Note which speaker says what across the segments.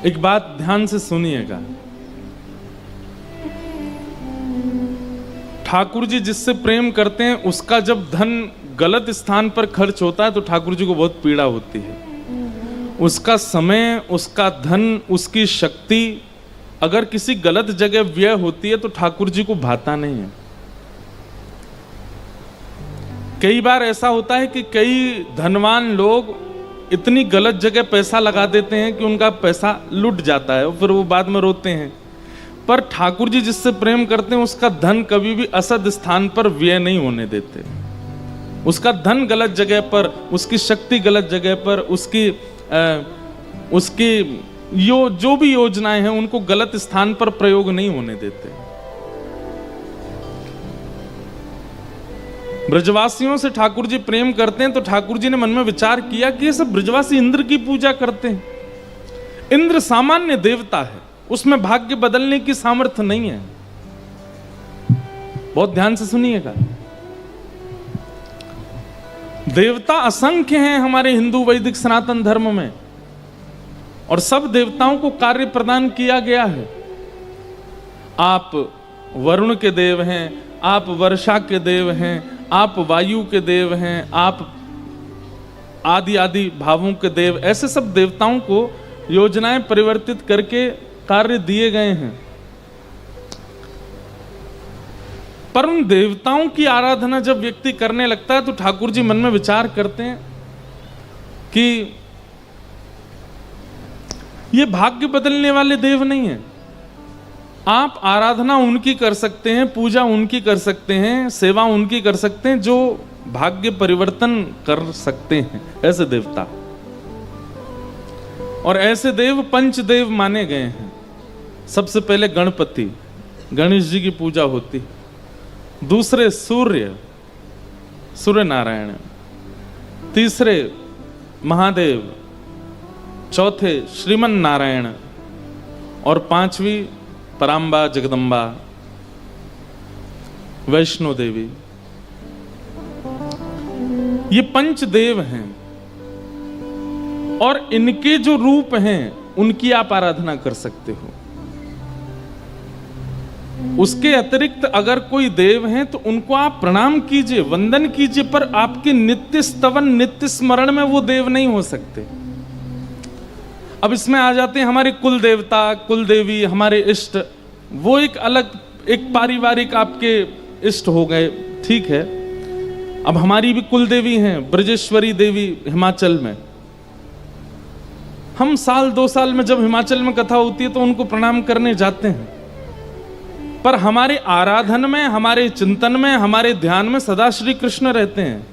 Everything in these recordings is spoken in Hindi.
Speaker 1: एक बात ध्यान से सुनिएगा, ठाकुर जी जिससे प्रेम करते हैं उसका जब धन गलत स्थान पर खर्च होता है तो ठाकुर जी को बहुत पीड़ा होती है। उसका समय, उसका धन, उसकी शक्ति अगर किसी गलत जगह व्यय होती है तो ठाकुर जी को भाता नहीं है। कई बार ऐसा होता है कि कई धनवान लोग इतनी गलत जगह पैसा लगा देते हैं कि उनका पैसा लुट जाता है और फिर वो बाद में रोते हैं। पर ठाकुर जी जिससे प्रेम करते हैं उसका धन कभी भी असद स्थान पर व्यय नहीं होने देते। उसका धन गलत जगह पर, उसकी शक्ति गलत जगह पर, उसकी जो भी योजनाएं हैं उनको गलत स्थान पर प्रयोग नहीं होने देते। ब्रजवासियों से ठाकुर जी प्रेम करते हैं तो ठाकुर जी ने मन में विचार किया कि ये सब ब्रजवासी इंद्र की पूजा करते हैं। इंद्र सामान्य देवता है, उसमें भाग्य बदलने की सामर्थ्य नहीं है। बहुत ध्यान से सुनिएगा, देवता असंख्य हैं हमारे हिंदू वैदिक सनातन धर्म में और सब देवताओं को कार्य प्रदान किया गया है। आप वरुण के देव हैं, आप वर्षा के देव हैं, आप वायु के देव हैं, आप आदि आदि भावों के देव, ऐसे सब देवताओं को योजनाएं परिवर्तित करके कार्य दिए गए हैं। पर उन देवताओं की आराधना जब व्यक्ति करने लगता है तो ठाकुर जी मन में विचार करते हैं कि ये भाग्य बदलने वाले देव नहीं है। आप आराधना उनकी कर सकते हैं, पूजा उनकी कर सकते हैं, सेवा उनकी कर सकते हैं जो भाग्य परिवर्तन कर सकते हैं, ऐसे देवता। और ऐसे देव पंचदेव माने गए हैं। सबसे पहले गणपति, गणेश जी की पूजा होती, दूसरे सूर्य नारायण, तीसरे महादेव, चौथे श्रीमन नारायण और पांचवी पराम्बा जगदम्बा वैष्णो देवी। ये पंचदेव हैं और इनके जो रूप हैं उनकी आप आराधना कर सकते हो। उसके अतिरिक्त अगर कोई देव हैं तो उनको आप प्रणाम कीजिए, वंदन कीजिए, पर आपके नित्य स्तवन, नित्य स्मरण में वो देव नहीं हो सकते। अब इसमें आ जाते हैं हमारे कुल देवता, कुल देवी, हमारे इष्ट, वो एक अलग, एक पारिवारिक आपके इष्ट हो गए, ठीक है। अब हमारी भी कुल देवी हैं, ब्रजेश्वरी देवी हिमाचल में। हम साल 2 साल में जब हिमाचल में कथा होती है तो उनको प्रणाम करने जाते हैं, पर हमारे आराधन में, हमारे चिंतन में, हमारे ध्यान में सदा श्री कृष्ण रहते हैं।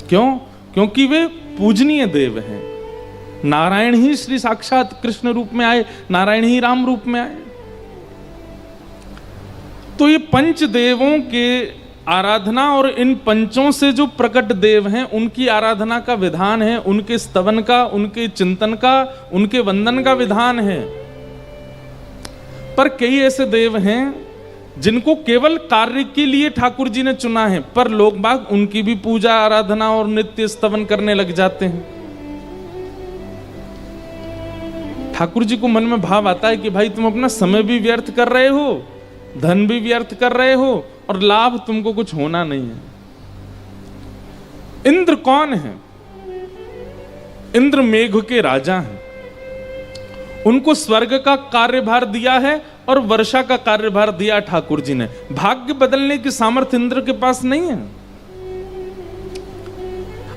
Speaker 1: क्यों? क्योंकि वे पूजनीय देव हैं। नारायण ही श्री साक्षात कृष्ण रूप में आए, नारायण ही राम रूप में आए। तो ये पंच देवों के आराधना और इन पंचों से जो प्रकट देव हैं उनकी आराधना का विधान है, उनके स्तवन का, उनके चिंतन का, उनके वंदन का विधान है। पर कई ऐसे देव हैं जिनको केवल कार्य के लिए ठाकुर जी ने चुना है, पर लोग बाग उनकी भी पूजा आराधना और नित्य स्तवन करने लग जाते हैं। ठाकुर जी को मन में भाव आता है कि भाई तुम अपना समय भी व्यर्थ कर रहे हो, धन भी व्यर्थ कर रहे हो और लाभ तुमको कुछ होना नहीं है। इंद्र कौन है? इंद्र मेघ के राजा हैं। उनको स्वर्ग का कार्यभार दिया है और वर्षा का कार्यभार दिया ठाकुर जी ने। भाग्य बदलने की सामर्थ्य इंद्र के पास नहीं है।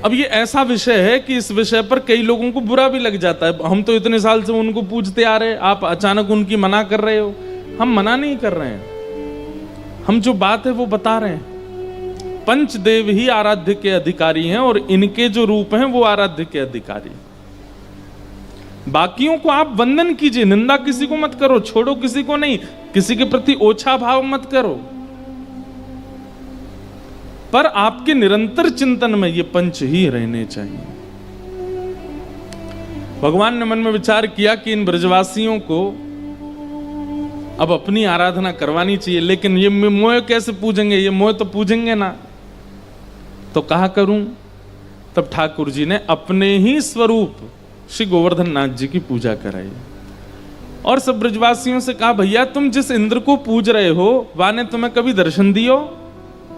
Speaker 1: अब ये ऐसा विषय है कि इस विषय पर कई लोगों को बुरा भी लग जाता है। हम तो इतने साल से उनको पूजते आ रहे, आप अचानक उनकी मना कर रहे हो। हम मना नहीं कर रहे हैं, हम जो बात है वो बता रहे हैं। पंचदेव ही आराध्य के अधिकारी हैं और इनके जो रूप हैं वो आराध्य के अधिकारी। बाकियों को आप वंदन कीजिए, निंदा किसी को मत करो, छोड़ो किसी को नहीं, किसी के प्रति ओछा भाव मत करो, पर आपके निरंतर चिंतन में ये पंच ही रहने चाहिए। भगवान ने मन में विचार किया कि इन ब्रजवासियों को अब अपनी आराधना करवानी चाहिए, लेकिन ये मोह कैसे पूजेंगे? ये मोह तो पूजेंगे ना, तो कहा करूं? तब ठाकुर जी ने अपने ही स्वरूप श्री गोवर्धन नाथ जी की पूजा कराई। और सब ब्रजवासियों से कहा, भैया तुम जिस इंद्र को पूज रहे हो वह ने तुम्हें कभी दर्शन दियो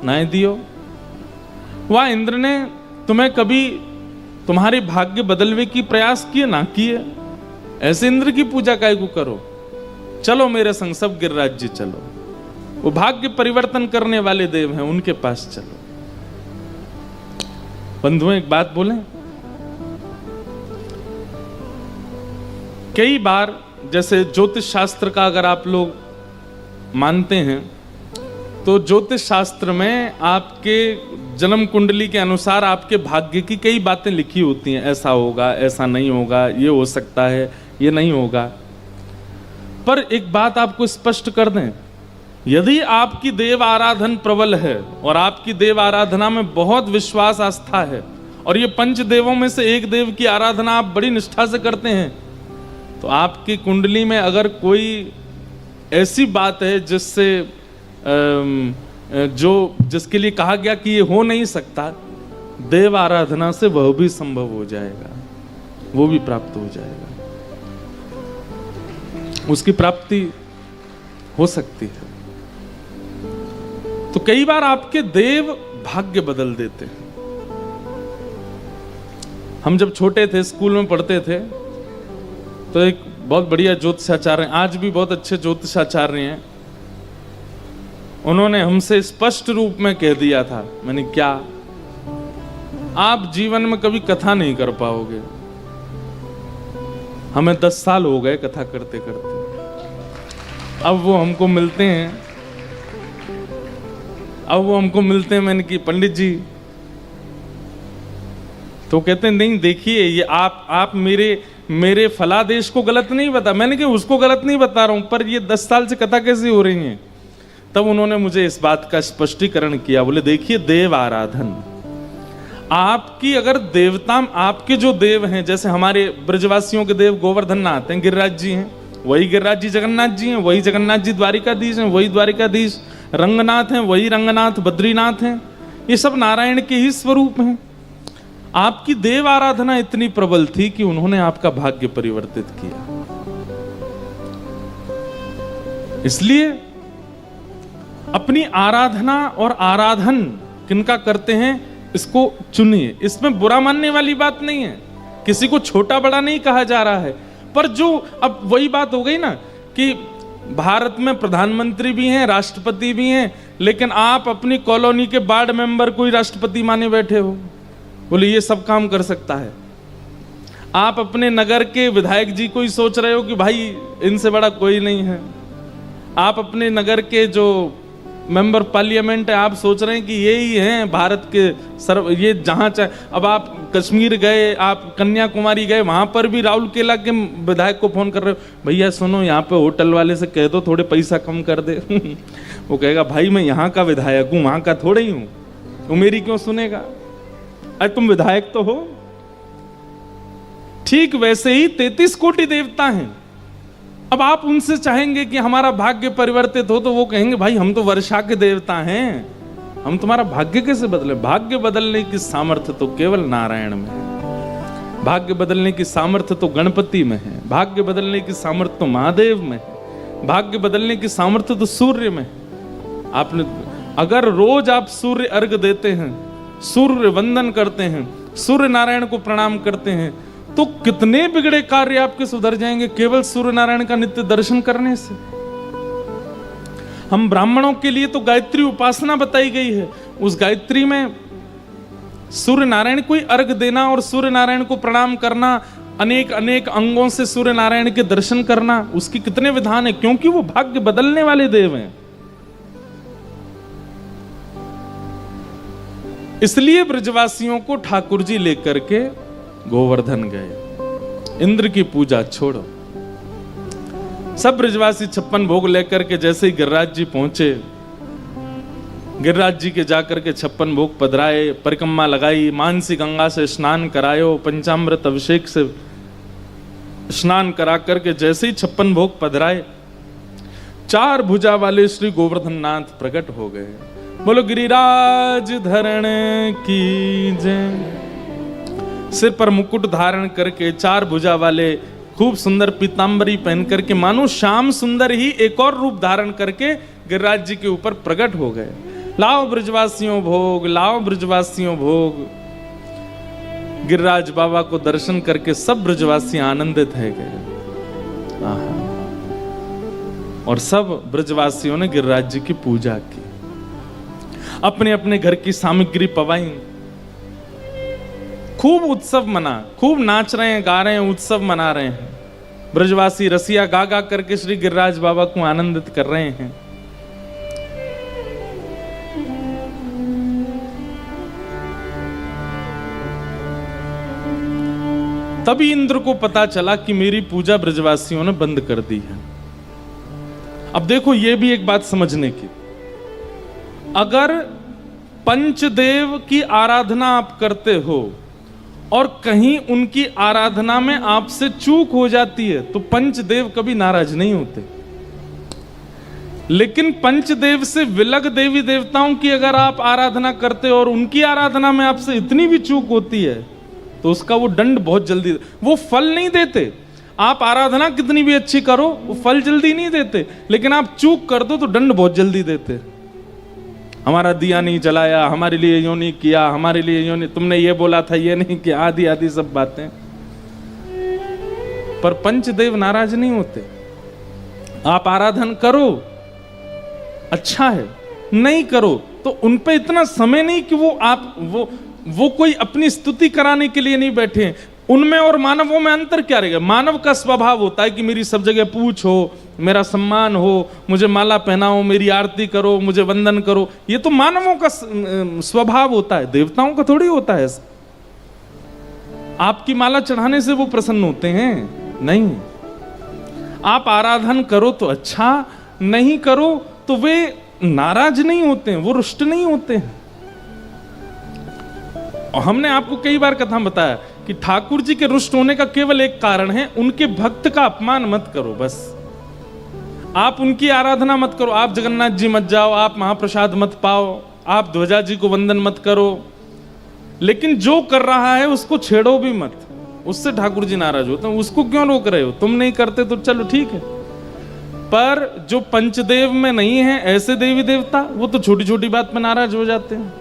Speaker 1: नहीं दियो? वह इंद्र ने तुम्हें कभी तुम्हारे भाग्य बदलवे की प्रयास किए ना किए? ऐसे इंद्र की पूजा काय को करो? चलो मेरे संग सब गिरिराज जी चलो, वो भाग्य परिवर्तन करने वाले देव हैं, उनके पास चलो। बंधुओं एक बात बोलें, कई बार जैसे ज्योतिष शास्त्र का अगर आप लोग मानते हैं तो ज्योतिष शास्त्र में आपके जन्म कुंडली के अनुसार आपके भाग्य की कई बातें लिखी होती हैं, ऐसा होगा, ऐसा नहीं होगा, ये हो सकता है, ये नहीं होगा। पर एक बात आपको स्पष्ट कर दें, यदि आपकी देव आराधन प्रबल है और आपकी देव आराधना में बहुत विश्वास आस्था है और ये पंच देवों में से एक देव की आराधना आप बड़ी निष्ठा से करते हैं, तो आपकी कुंडली में अगर कोई ऐसी बात है जिससे जिसके लिए कहा गया कि ये हो नहीं सकता, देव आराधना से वह भी संभव हो जाएगा, वो भी प्राप्त हो जाएगा, उसकी प्राप्ति हो सकती है। तो कई बार आपके देव भाग्य बदल देते हैं। हम जब छोटे थे, स्कूल में पढ़ते थे, तो एक बहुत बढ़िया ज्योतिषाचार्य, आज भी बहुत अच्छे ज्योतिषाचार्य हैं, उन्होंने हमसे स्पष्ट रूप में कह दिया था, मैंने क्या, आप जीवन में कभी कथा नहीं कर पाओगे। हमें 10 साल हो गए कथा करते करते। अब वो हमको मिलते हैं, मैंने कि पंडित जी, तो कहते हैं नहीं देखिए, ये आप मेरे फलादेश को गलत नहीं बता। मैंने कहा उसको गलत नहीं बता रहा हूं, पर ये 10 साल से कथा कैसी हो रही है? तब उन्होंने मुझे इस बात का स्पष्टीकरण किया। बोले देखिए, देव आराधन, आपकी अगर देवता, आपके जो देव हैं, जैसे हमारे ब्रजवासियों के देव गोवर्धन नाथ हैं, गिरिराज जी हैं, वही गिरिराज जी जगन्नाथ जी हैं, वही जगन्नाथ जी द्वारिकाधीश हैं, वही द्वारिकाधीश रंगनाथ हैं, वही रंगनाथ बद्रीनाथ हैं, ये सब नारायण के ही स्वरूप हैं। आपकी देव आराधना इतनी प्रबल थी कि उन्होंने आपका भाग्य परिवर्तित किया। इसलिए अपनी आराधना और आराधन किनका करते हैं इसको चुनिए। इसमें बुरा मानने वाली बात नहीं है, किसी को छोटा बड़ा नहीं कहा जा रहा है, पर जो अब वही बात हो गई ना कि भारत में प्रधानमंत्री भी हैं, राष्ट्रपति भी हैं, लेकिन आप अपनी कॉलोनी के वार्ड मेंबर को ही राष्ट्रपति माने बैठे हो। बोले ये सब काम कर सकता है। आप अपने नगर के विधायक जी को ही सोच रहे हो कि भाई इनसे बड़ा कोई नहीं है। आप अपने नगर के जो मेंबर पार्लियामेंट है, आप सोच रहे हैं कि ये ही हैं भारत के ये जहां चाहे। अब आप कश्मीर गए, आप कन्याकुमारी गए, वहां पर भी राउल केला के विधायक को फोन कर रहे हो, भैया सुनो यहाँ पे होटल वाले से कह दो थोड़े पैसा कम कर दे। वो कहेगा भाई मैं यहाँ का विधायक हूँ, वहां का थोड़ा ही हूँ, वो मेरी क्यों सुनेगा? अरे तुम विधायक तो हो। ठीक वैसे ही 33 कोटि देवता हैं। अब आप उनसे चाहेंगे कि हमारा भाग्य परिवर्तित हो, तो वो कहेंगे भाई हम तो वर्षा के देवता हैं, हम तुम्हारा भाग्य कैसे बदले? भाग्य बदलने की सामर्थ्य तो केवल नारायण में है, भाग्य बदलने की सामर्थ्य तो गणपति में है, भाग्य बदलने की सामर्थ्य तो महादेव में है, भाग्य बदलने की सामर्थ्य तो सूर्य में है। आपने अगर रोज आप सूर्य अर्घ देते हैं, सूर्य वंदन करते हैं, सूर्य नारायण को प्रणाम करते हैं, तो कितने बिगड़े कार्य आपके सुधर जाएंगे केवल सूर्य नारायण का नित्य दर्शन करने से। हम ब्राह्मणों के लिए तो गायत्री उपासना बताई गई है, उस गायत्री में सूर्य नारायण को ही अर्घ देना और सूर्य नारायण को प्रणाम करना, अनेक अनेक अंगों से सूर्य नारायण के दर्शन करना, उसकी कितने विधान है, क्योंकि वो भाग्य बदलने वाले देव हैं। इसलिए ब्रजवासियों को ठाकुर जी लेकर के गोवर्धन गए। इंद्र की पूजा छोड़ो, सब ब्रजवासी 56 भोग लेकर के जैसे ही गिरिराज जी पहुंचे, गिरिराज जी के जाकर के 56 भोग पधराए, परिक्रमा लगाई, मानसी गंगा से स्नान करायो, पंचामृत अभिषेक से स्नान करा करके जैसे ही 56 भोग पधराए, 4 भुजा वाले श्री गोवर्धन नाथ प्रकट हो गए। बोलो गिरिराज धरण की जय। सिर पर मुकुट धारण करके 4 भुजा वाले खूब सुंदर पीतांबरी पहन करके मानो श्याम सुंदर ही एक और रूप धारण करके गिरिराज जी के ऊपर प्रकट हो गए। लाओ ब्रजवासियों भोग, लाओ ब्रजवासियों भोग। गिरिराज बाबा को दर्शन करके सब ब्रजवासी आनंदित है गए। और सब ब्रजवासियों ने गिरिराज जी की पूजा की, अपने अपने घर की सामग्री पवाई, खूब उत्सव मना, खूब नाच रहे हैं, गा रहे हैं, उत्सव मना रहे हैं। ब्रजवासी रसिया गा गा करके श्री गिरिराज बाबा को आनंदित कर रहे हैं। तभी इंद्र को पता चला कि मेरी पूजा ब्रजवासियों ने बंद कर दी है। अब देखो ये भी एक बात समझने की, अगर पंचदेव की आराधना आप करते हो और कहीं उनकी आराधना में आपसे चूक हो जाती है तो पंचदेव कभी नाराज नहीं होते। लेकिन पंचदेव से विलग देवी देवताओं की अगर आप आराधना करते हो और उनकी आराधना में आपसे इतनी भी चूक होती है तो उसका वो दंड बहुत जल्दी, वो फल नहीं देते। आप आराधना कितनी भी अच्छी करो वो फल जल्दी नहीं देते, लेकिन आप चूक कर दो तो दंड बहुत जल्दी देते। हमारा दिया नहीं जलाया, हमारे लिए यो नहीं किया, हमारे लिए यो नहीं, तुमने ये बोला था ये नहीं किया, आदि आदि सब बातें। पर पंचदेव नाराज नहीं होते। आप आराधन करो अच्छा है, नहीं करो तो उन पे इतना समय नहीं कि वो कोई अपनी स्तुति कराने के लिए नहीं बैठे हैं। उनमें और मानवों में अंतर क्या रहेगा? मानव का स्वभाव होता है कि मेरी सब जगह पूछ हो, मेरा सम्मान हो, मुझे माला पहनाओ, मेरी आरती करो, मुझे वंदन करो। ये तो मानवों का स्वभाव होता है, देवताओं का थोड़ी होता है ऐसा। आपकी माला चढ़ाने से वो प्रसन्न होते हैं? नहीं। आप आराधन करो तो अच्छा, नहीं करो तो वे नाराज नहीं होते हैं, वो रुष्ट नहीं होते हैं। और हमने आपको कई बार कथा बताया कि ठाकुर जी के रुष्ट होने का केवल एक कारण है, उनके भक्त का अपमान मत करो। बस आप उनकी आराधना मत करो, आप जगन्नाथ जी मत जाओ, आप महाप्रसाद मत पाओ, आप ध्वजा जी को वंदन मत करो, लेकिन जो कर रहा है उसको छेड़ो भी मत। उससे ठाकुर जी नाराज होते हैं। उसको क्यों रोक रहे हो? तुम नहीं करते तो चलो ठीक है, पर जो पंचदेव में नहीं है ऐसे देवी देवता, वो तो छोटी छोटी बात में नाराज हो जाते हैं।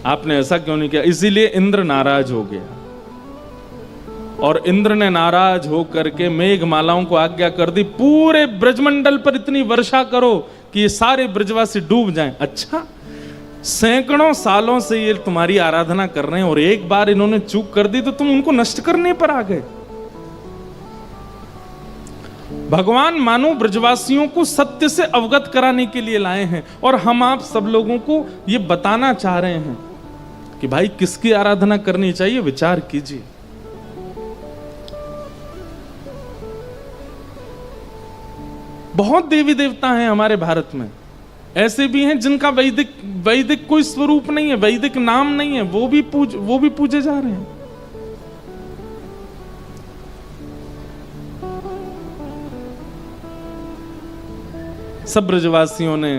Speaker 1: आपने ऐसा क्यों नहीं किया? इसीलिए इंद्र नाराज हो गया और इंद्र ने नाराज हो करके मेघमालाओं को आज्ञा कर दी, पूरे ब्रजमंडल पर इतनी वर्षा करो कि ये सारे ब्रजवासी डूब जाएं। अच्छा, सैकड़ों सालों से ये तुम्हारी आराधना कर रहे हैं और एक बार इन्होंने चूक कर दी तो तुम उनको नष्ट करने पर आ गए। भगवान मानो ब्रजवासियों को सत्य से अवगत कराने के लिए लाए हैं और हम आप सब लोगों को ये बताना चाह रहे हैं कि भाई किसकी आराधना करनी चाहिए, विचार कीजिए। बहुत देवी देवता हैं हमारे भारत में, ऐसे भी हैं जिनका वैदिक कोई स्वरूप नहीं है, वैदिक नाम नहीं है, वो भी पूजे जा रहे हैं। सब ब्रजवासियों ने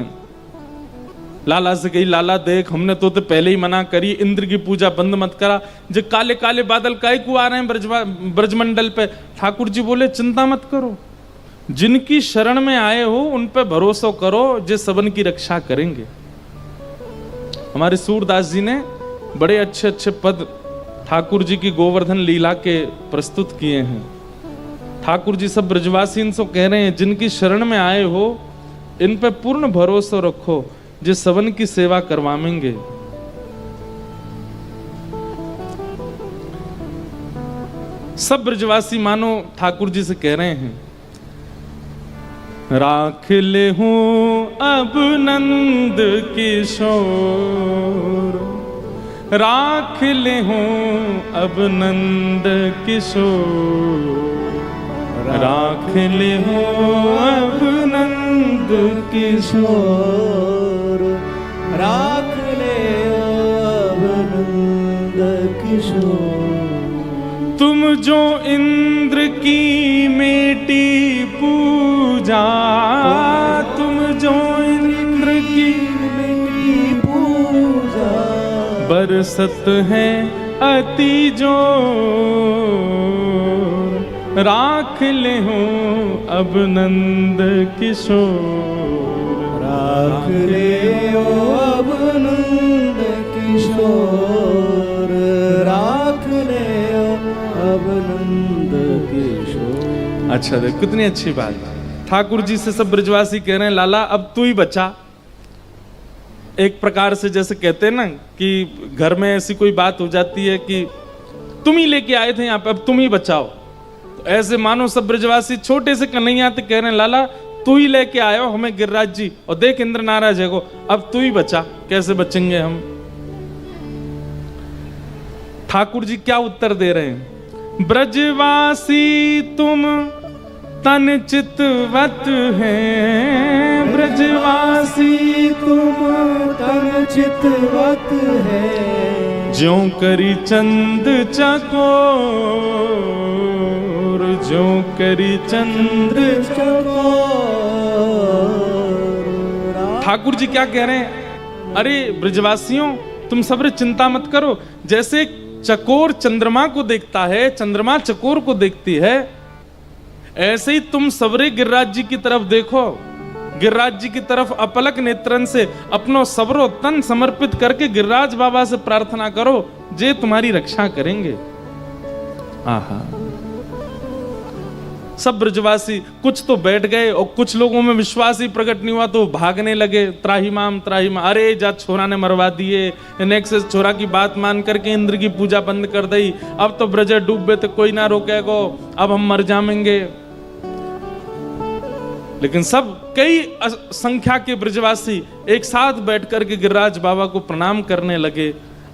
Speaker 1: लाला से कही, लाला देख हमने तो पहले ही मना करी, इंद्र की पूजा बंद मत करा, जो काले काले बादल काहे को आ रहे हैं ब्रजमंडल पे। ठाकुर जी बोले चिंता मत करो, जिनकी शरण में आए हो उन पे भरोसा करो, जो सबन की रक्षा करेंगे। हमारे सूरदास जी ने बड़े अच्छे अच्छे पद ठाकुर जी की गोवर्धन लीला के प्रस्तुत किए हैं। ठाकुर जी सब ब्रजवासी इनसे कह रहे हैं, जिनकी शरण में आए हो इन पे पूर्ण भरोसा रखो, जो सबन की सेवा करवाएंगे। सब ब्रजवासी मानो ठाकुर जी से कह रहे हैं, राख ले हूं अब नंद किशोर, राख ले हूं अब नंद किशोर, राख ले हूं अब नंद किशोर,
Speaker 2: राख ले अब नंद किशोर।
Speaker 1: तुम जो इंद्र की मेटी पूजा, तुम जो इंद्र की
Speaker 2: मेटी पूजा,
Speaker 1: बरसत है अति जोर, राख ले हो अब नंद किशोर।
Speaker 2: राख ले ओ अब नंद किशोर, राख ले ओ अब नंद किशोर।
Speaker 1: अच्छा देख कितनी अच्छी बात। ठाकुर जी से सब ब्रजवासी कह रहे हैं लाला अब तू ही बचा। एक प्रकार से जैसे कहते हैं ना कि घर में ऐसी कोई बात हो जाती है कि तुम ही लेके आए थे यहाँ पे, अब तुम ही बचाओ। तो ऐसे मानो सब ब्रजवासी छोटे से कन्हैया थे कह रहे हैं लाला तू ही लेके आयो हमें गिरिराज जी, और देख इंद्र नाराज है को, अब तू ही बचा, कैसे बचेंगे हम। ठाकुर जी क्या उत्तर दे रहे हैं, ब्रजवासी तुम तन चितवत हैं, ब्रजवासी
Speaker 2: तुम तन चितवत है,
Speaker 1: ज्यों करी चंद चकोर, ज्यों करी चंद
Speaker 2: चकोर।
Speaker 1: ठाकुर जी क्या कह रहे हैं, अरे ब्रजवासियों तुम सब्र चिंता मत करो। जैसे चकोर चंद्रमा को देखता है, चंद्रमा चकोर को देखती है, ऐसे ही तुम सबरे गिरिराज जी की तरफ देखो। गिरिराज जी की तरफ अपलक नेत्रन से अपनो सबरो तन समर्पित करके गिरिराज बाबा से प्रार्थना करो, जे तुम्हारी रक्षा करेंगे। आहा, सब ब्रजवासी कुछ तो बैठ गए और कुछ लोगों में विश्वास ही प्रकट नहीं हुआ तो भागने लगे, त्राही माम, अरे जा छोरा ने मरवा दिए, नेक्स्ट छोरा की बात मान करके इंद्र की पूजा बंद कर दी, अब तो ब्रज डूबे तो कोई ना रोकेगो, अब हम मर जाएंगे। लेकिन सब कई संख्या के ब्रजवासी एक साथ बैठ करके गिरिराज बाबा को प्रणाम करने लगे,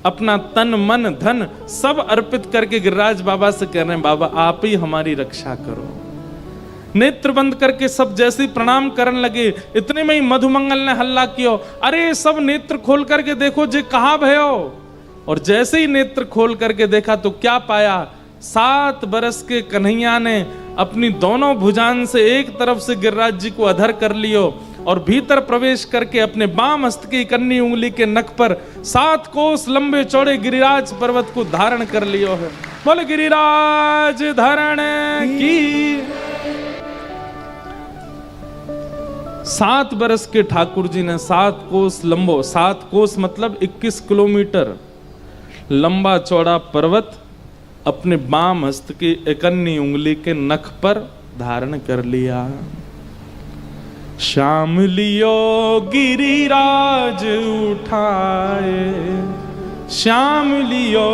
Speaker 1: अपना तन मन धन सब अर्पित करके गिरिराज बाबा से कह रहे हैं बाबा आप ही हमारी रक्षा करो। नेत्र बंद करके सब जैसे प्रणाम करने लगे, इतने में ही मधुमंगल ने हल्ला किया, अरे सब नेत्र खोल करके देखो जे कहां भयो। और जैसे ही नेत्र खोल करके देखा तो क्या पाया, 7 बरस के कन्हैया ने अपनी दोनों भुजान से एक तरफ से गिरिराज जी को अधर कर लियो और भीतर प्रवेश करके अपने बाम हस्त की कन्नी उंगली के नख पर 7 कोस लंबे चौड़े गिरिराज पर्वत को धारण कर लियो है। बोले गिरिराज धारण की। 7 बरस के ठाकुर जी ने 7 कोस लंबो, 7 कोस मतलब 21 किलोमीटर लंबा चौड़ा पर्वत अपने बाम हस्त की एकन्नी उंगली के नख पर धारण कर लिया। श्याम लियो गिरिराज उठाए, श्याम लियो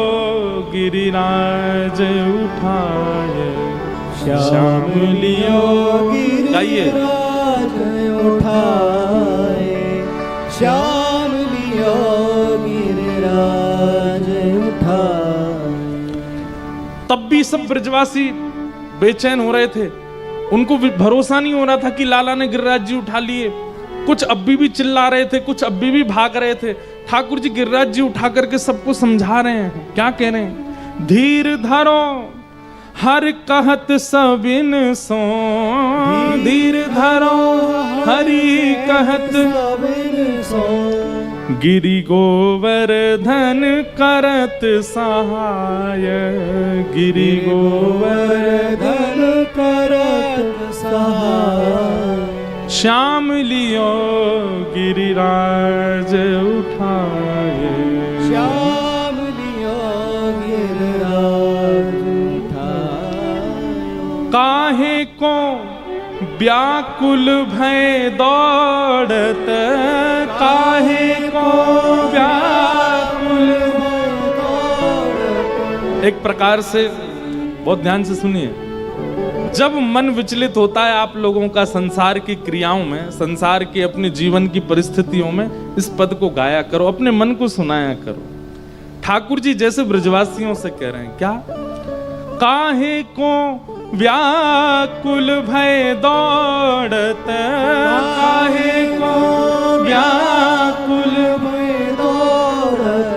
Speaker 1: गिरिराज उठाए, श्याम लियो
Speaker 2: गिरिराज उठाए, श्याम लियो गिरिराज उठाए।
Speaker 1: तब भी सब ब्रजवासी बेचैन हो रहे थे, उनको भरोसा नहीं हो रहा था कि लाला ने गिरिराज जी उठा लिए। कुछ अभी भी चिल्ला रहे थे, कुछ अभी भी भाग रहे थे। ठाकुर जी गिरिराज जी उठा करके सबको समझा रहे हैं, क्या कह रहे हैं, धीर धरो हर कहत सबिन सो, धीर धरो हरि कहत सबिन सो, गिरि गोवर्धन करत सहाय, गिरि गोवर्धन करत सहाय, श्याम लियो गिरिराज उठाए,
Speaker 2: श्याम लियो गिरिराज उठाए।
Speaker 1: काहे को व्याकुल भय दौड़त, काहे को व्याकुल भय दौड़त। एक प्रकार से बहुत ध्यान से सुनिए, जब मन विचलित होता है आप लोगों का संसार की क्रियाओं में, संसार के अपने जीवन की परिस्थितियों में, इस पद को गाया करो, अपने मन को सुनाया करो। ठाकुर जी जैसे ब्रजवासियों से कह रहे हैं, क्या, काहे को व्याकुल भय दौड़त, काहे को व्याकुल भय दौड़त,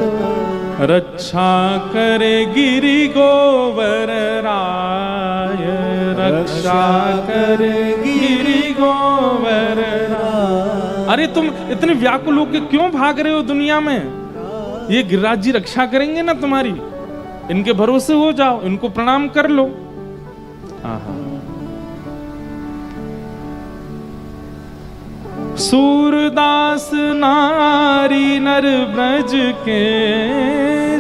Speaker 1: रक्षा करे गिरि गोवर राय, रक्षा करे गिरि गोवर राय। अरे तुम इतने व्याकुल होके क्यों भाग रहे हो दुनिया में, ये गिरिराज जी रक्षा करेंगे ना तुम्हारी, इनके भरोसे हो जाओ, इनको प्रणाम कर लो। आहा। सूरदास नारी नर ब्रज के,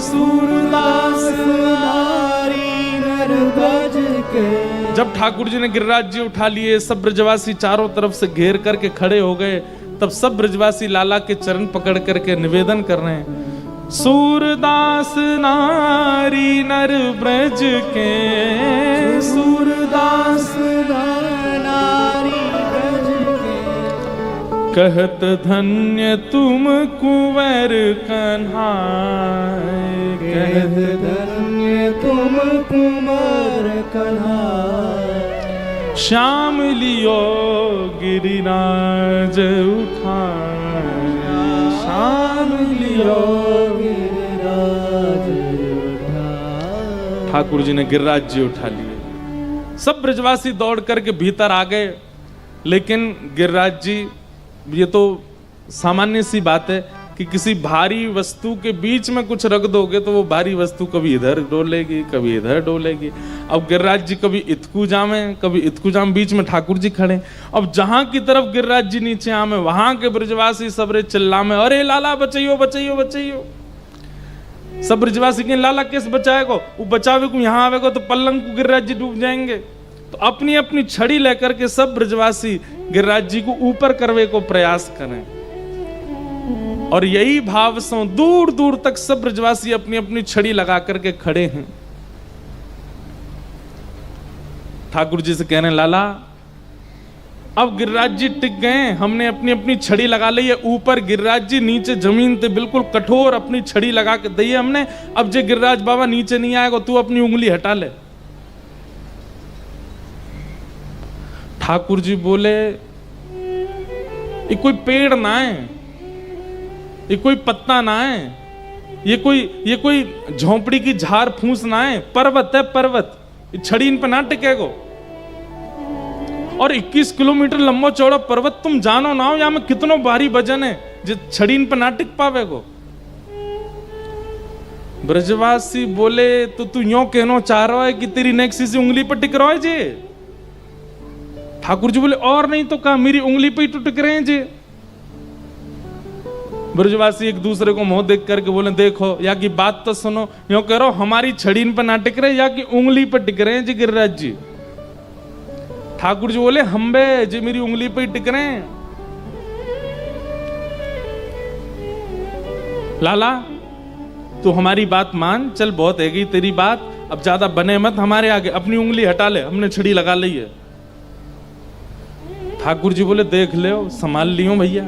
Speaker 2: सूरदास नारी नर ब्रज के।
Speaker 1: जब ठाकुर जी ने गिरिराज जी उठा लिए, सब ब्रजवासी चारों तरफ से घेर करके खड़े हो गए, तब सब ब्रजवासी लाला के चरण पकड़ करके निवेदन कर रहे हैं, सूरदास नारी नर ब्रज के,
Speaker 2: सूरदास नारी ब्रज के।
Speaker 1: कहत धन्य तुम कुंवर कन्हाय,
Speaker 2: कहत धन्य तुम कुंवर कन्हाय।
Speaker 1: श्याम लियो गिरिराज उठाय, श्याम लियो।
Speaker 2: गिरिराज उठाय।
Speaker 1: ठाकुर जी ने गिरिराज जी उठा लिए। सब ब्रजवासी दौड़ करके भीतर आ गए, लेकिन गिरिराज जी, ये तो सामान्य सी बात है कि किसी भारी वस्तु के बीच में कुछ रख दोगे तो वो भारी वस्तु कभी इधर डोलेगी, कभी इधर डोलेगी। अब गिरिराज जी कभी इतकू जामे, कभी इतकू जाम, बीच में ठाकुर जी खड़े। अब जहां की तरफ गिरिराज जी नीचे आमे, वहां के ब्रजवासी सबरे चिल्ला में, अरे लाला बचाइयो बचाइयो बचाइयो। सब ब्रजवासी के लाला किस बचाएगो, वो बचावे को यहाँ आवेगो तो पल्लंग को गिरिराज जी डूब जाएंगे। तो अपनी अपनी छड़ी लेकर के सब ब्रजवासी गिरिराज जी को ऊपर करवे को प्रयास करें, और यही भाव से दूर दूर तक सब ब्रजवासी अपनी अपनी छड़ी लगा करके खड़े हैं। ठाकुर जी से कह रहे हैं, लाला अब गिरिराज जी टिक गए, हमने अपनी अपनी छड़ी लगा ली है ऊपर, गिरिराज जी नीचे जमीन पे बिल्कुल कठोर अपनी छड़ी लगा के दी है हमने। अब जे गिरिराज बाबा नीचे नहीं आएगा, तू अपनी उंगली हटा ले। ठाकुर जी बोले, ये कोई पेड़ ना है, ये कोई पत्ता ना है, ये कोई झोंपड़ी की झाड़ फूस ना है, पर्वत है पर्वत। छड़ी इन पे ना टिकेगो, और 21 किलोमीटर लंबा चौड़ा पर्वत, तुम जानो ना हो या में कितनो भारी वजन है जो छड़ी इन पे ना टिक पावेगो। ब्रजवासी बोले, तो तू यूं कहना चाह रहा है कि तेरी नेक्सी से उंगली पर टिक रहा है जी? ठाकुर जी बोले, और नहीं तो कहा, मेरी उंगली पे ही तो टिक रहे हैं जी। ब्रजवासी एक दूसरे को मुंह देख करके बोले, देखो या की बात तो सुनो, यूं कह रहा हो हमारी छड़ी इन पर ना टिक रहे, या कि उंगली पर टिक रहे हैं जी गिरिराज जी। ठाकुर जी बोले, हम बे जी मेरी उंगली पे ही टिक रहे हैं। लाला तू हमारी बात मान, चल बहुत है गई तेरी बात, अब ज्यादा बने मत हमारे आगे, अपनी उंगली हटा ले, हमने छड़ी लगा ली है। ठाकुर जी बोले, देख ले संभाल लियो भैया।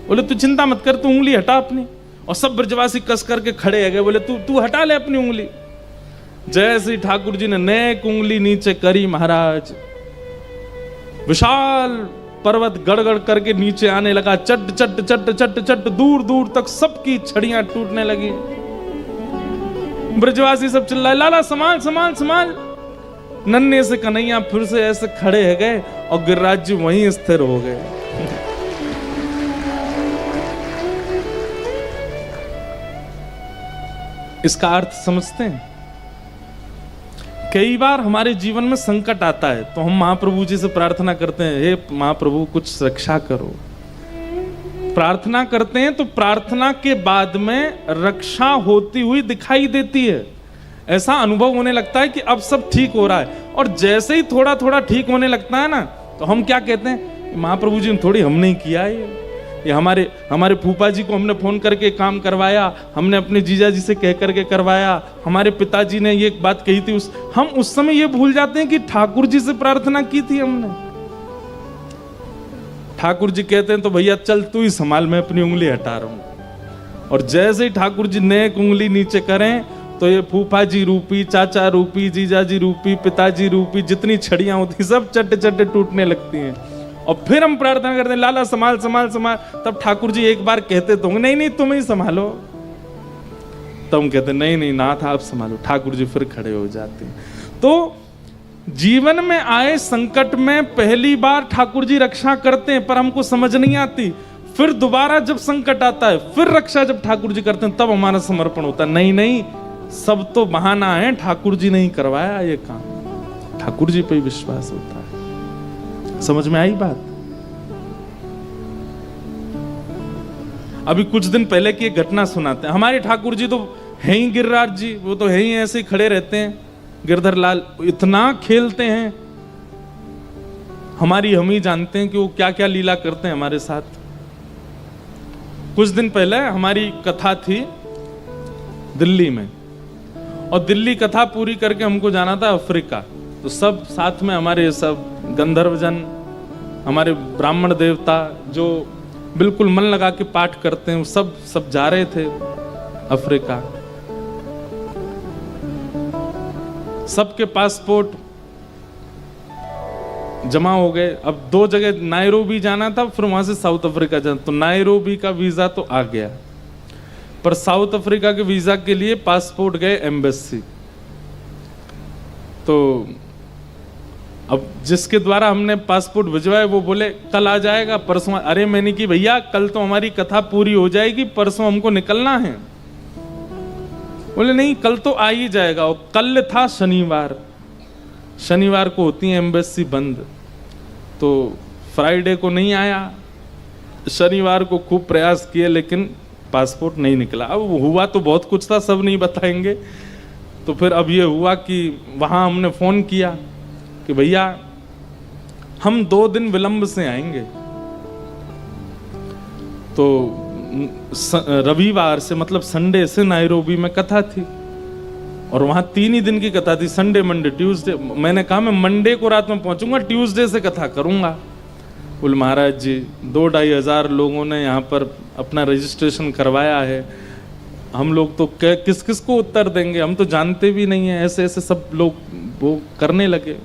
Speaker 1: बोले, तू चिंता मत कर, तू उंगली हटा अपनी। और सब ब्रजवासी कस करके खड़े है गए, बोले तू हटा ले अपनी उंगली। जैसे ही ठाकुर जी ने नेक उंगली नीचे करी, महाराज विशाल पर्वत गड़गड़ करके नीचे आने लगा, चट चट चट चट चट, दूर दूर तक सबकी छड़ियां टूटने लगी। ब्रजवासी सब चिल्लाए, लाला संभाल संभाल संभाल। नन्हे से कन्हैया फिर से ऐसे खड़े है गए, और गिरिराज जी वहीं स्थिर हो गए। इसका अर्थ समझते हैं? कई बार हमारे जीवन में संकट आता है तो हम महाप्रभु जी से प्रार्थना करते हैं, हे महाप्रभु कुछ रक्षा करो। प्रार्थना करते हैं तो प्रार्थना के बाद में रक्षा होती हुई दिखाई देती है। ऐसा अनुभव होने लगता है कि अब सब ठीक हो रहा है, और जैसे ही थोड़ा थोड़ा ठीक होने लगता है ना, तो हम क्या कहते हैं, महाप्रभु जी ने थोड़ी हमने ही किया है, ये हमारे फूफा जी को हमने फोन करके काम करवाया, हमने अपने जीजा जी से कह करके करवाया, हमारे पिताजी ने ये बात कही थी। हम उस समय ये भूल जाते हैं कि ठाकुर जी से प्रार्थना की थी हमने। ठाकुर जी कहते हैं, तो भैया चल तू ही संभाल, मैं अपनी उंगली हटा रहा हूं। और जैसे ही ठाकुर जी नेक उंगली नीचे करें, तो ये फूफा जी रूपी, चाचा रूपी, जीजा जी रूपी, पिताजी रूपी जितनी छड़ियां होती सब चट्टे चट्टे टूटने लगती हैं। और फिर हम प्रार्थना करते हैं, लाला संभाल संभाल संभाल। तब ठाकुर जी एक बार कहते तो नहीं नहीं तुम ही संभालो, तब हम कहते नहीं नहीं नाथ आप संभालो। ठाकुर जी फिर खड़े हो जाते हैं। तो जीवन में आए संकट में पहली बार ठाकुर जी रक्षा करते हैं, पर हमको समझ नहीं आती। फिर दोबारा जब संकट आता है, फिर रक्षा जब ठाकुर जी करते हैं, तब हमारा समर्पण होता है। नहीं नहीं सब तो बहाना है, ठाकुर जी नहीं करवाया ये काम, ठाकुर जी पे ही विश्वास होता है। समझ में आई बात? अभी कुछ दिन पहले की एक घटना सुनाते हैं। हमारे ठाकुर जी तो है ही गिरिराज जी, वो तो है ही ऐसे ही खड़े रहते हैं। गिरधर लाल इतना खेलते हैं, हम ही जानते हैं कि वो क्या क्या लीला करते हैं हमारे साथ। कुछ दिन पहले हमारी कथा थी दिल्ली में, और दिल्ली कथा पूरी करके हमको जाना था अफ्रीका। तो सब साथ में हमारे सब गंधर्वजन, हमारे ब्राह्मण देवता जो बिल्कुल मन लगा के पाठ करते हैं, सब जा रहे थे अफ्रीका। सबके पासपोर्ट जमा हो गए। अब 2 जगह नायरोबी जाना था, फिर वहां से साउथ अफ्रीका जाना। तो नायरोबी का वीजा तो आ गया, पर साउथ अफ्रीका के वीजा के लिए पासपोर्ट गए एम्बेसी। तो अब जिसके द्वारा हमने पासपोर्ट भिजवाया वो बोले कल आ जाएगा, परसों। अरे मैंने कि भैया कल तो हमारी कथा पूरी हो जाएगी, परसों हमको निकलना है। बोले नहीं कल तो आ ही जाएगा। और कल था शनिवार, शनिवार को होती है एम्बेसी बंद, तो फ्राइडे को नहीं आया। शनिवार को खूब प्रयास किए लेकिन पासपोर्ट नहीं निकला। अब हुआ तो बहुत कुछ था, सब नहीं बताएंगे। तो फिर अब ये हुआ कि वहाँ हमने फ़ोन किया कि भैया हम 2 दिन विलंब से आएंगे। तो रविवार से मतलब संडे से नायरोबी में कथा थी, और वहाँ 3 ही दिन की कथा थी, संडे मंडे ट्यूसडे। मैंने कहा मैं मंडे को रात में पहुंचूंगा, ट्यूसडे से कथा करूंगा। बोले महाराज जी 2-2.5 हज़ार लोगों ने यहाँ पर अपना रजिस्ट्रेशन करवाया है, हम लोग तो किस किस को उत्तर देंगे, हम तो जानते भी नहीं है। ऐसे ऐसे सब लोग वो करने लगे।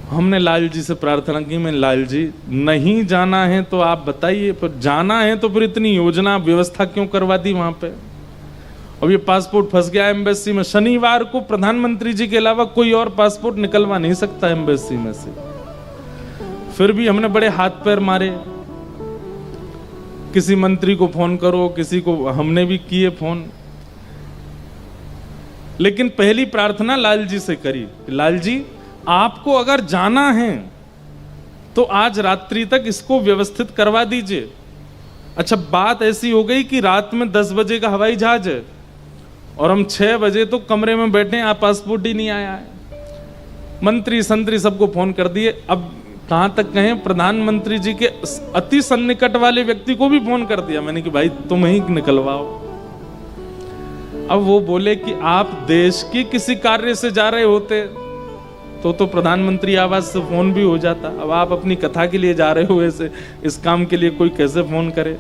Speaker 1: हमने लाल जी से प्रार्थना की, मैं लाल जी नहीं जाना है तो आप बताइए, पर जाना है तो फिर इतनी योजना व्यवस्था क्यों करवा दी वहां पे। अब ये पासपोर्ट फंस गया एम्बेसी में। शनिवार को प्रधानमंत्री जी के अलावा कोई और पासपोर्ट निकलवा नहीं सकता एम्बेसी में से। फिर भी हमने बड़े हाथ पैर मारे, किसी मंत्री को फोन करो, किसी को, हमने भी किए फोन। लेकिन पहली प्रार्थना लाल जी से करी, लाल जी आपको अगर जाना है तो आज रात्रि तक इसको व्यवस्थित करवा दीजिए। अच्छा बात ऐसी हो गई कि रात में 10 बजे का हवाई जहाज है और हम 6 बजे तो कमरे में बैठे हैं, आप पासपोर्ट ही नहीं आया है। मंत्री संतरी सबको फोन कर दिए। अब कहां तक कहें, प्रधानमंत्री जी के अति सन्निकट वाले व्यक्ति को भी फोन कर दिया मैंने कि भाई तुम ही निकलवाओ। अब वो बोले कि आप देश की किसी कार्य से जा रहे होते तो प्रधानमंत्री आवास से फोन भी हो जाता। अब आप अपनी कथा के लिए जा रहे हो, ऐसे इस काम के लिए कोई कैसे फोन करे।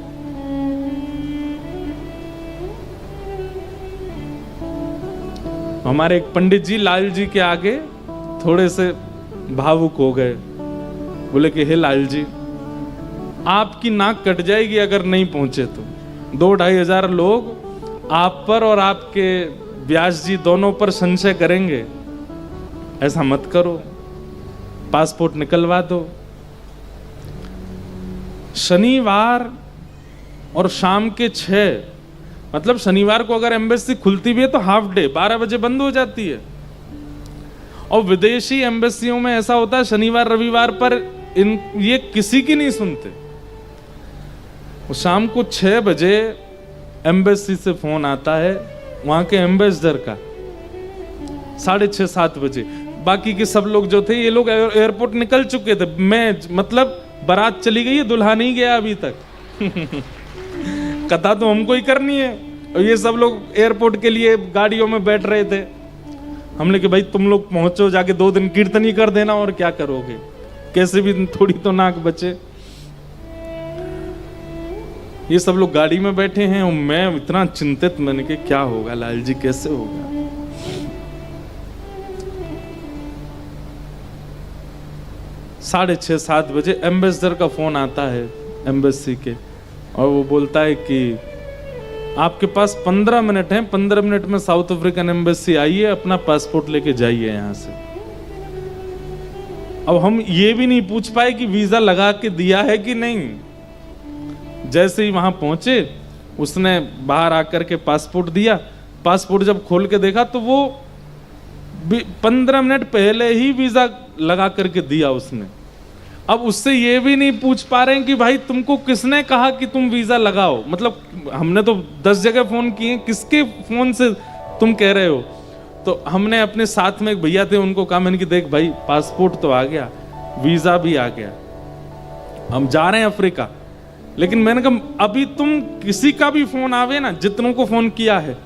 Speaker 1: हमारे एक पंडित जी लाल जी के आगे थोड़े से भावुक हो गए। बोले कि हे लाल जी आपकी नाक कट जाएगी अगर नहीं पहुंचे तो। 2-2.5 हज़ार लोग आप पर और आपके व्यास जी दोनों पर संशय करेंगे, ऐसा मत करो, पासपोर्ट निकलवा दो। शनिवार और शाम के 6, मतलब शनिवार को अगर एम्बेसी खुलती भी है तो हाफ डे 12 बजे बंद हो जाती है। और विदेशी एम्बेसियों में ऐसा होता है शनिवार रविवार पर ये किसी की नहीं सुनते। शाम को 6 बजे एम्बेसी से फोन आता है वहां के एम्बेसडर का, 6:30-7 बजे। बाकी के सब लोग जो थे ये लोग एयरपोर्ट निकल चुके थे। मैं मतलब बारात चली गई है, दुल्हा नहीं गया अभी तक। कथा तो हमको ही करनी है, और ये सब लोग एयरपोर्ट के लिए गाड़ियों में बैठ रहे थे। हमने कि भाई तुम लोग पहुंचो, जाके 2 दिन कीर्तन ही कर देना, और क्या करोगे, कैसे भी थोड़ी तो नाक बचे। ये सब लोग गाड़ी में बैठे हैं और मैं इतना चिंतित, मैंने कि क्या होगा लाल जी, कैसे होगा। 6:30-7 बजे एम्बेसडर का फोन आता है एम्बेसी के, और वो बोलता है कि आपके पास 15 मिनट हैं, 15 मिनट में साउथ अफ्रीकन एम्बेसी आइए, अपना पासपोर्ट लेके जाइए यहाँ से। अब हम ये भी नहीं पूछ पाए कि वीजा लगा के दिया है कि नहीं। जैसे ही वहां पहुंचे उसने बाहर आकर के पासपोर्ट दिया। पासपोर्ट जब खोल के देखा तो वो 15 मिनट पहले ही वीजा लगा करके दिया उसने। अब उससे ये भी नहीं पूछ पा रहे हैं कि भाई तुमको किसने कहा कि तुम वीजा लगाओ, मतलब हमने तो 10 जगह फोन किए, किसके फोन से तुम कह रहे हो। तो हमने अपने साथ में एक भैया थे, उनको कहा, मैंने कि देख भाई पासपोर्ट तो आ गया, वीजा भी आ गया, हम जा रहे हैं अफ्रीका, लेकिन मैंने कहा अभी तुम किसी का भी फोन आवे ना, जितनों को फोन किया है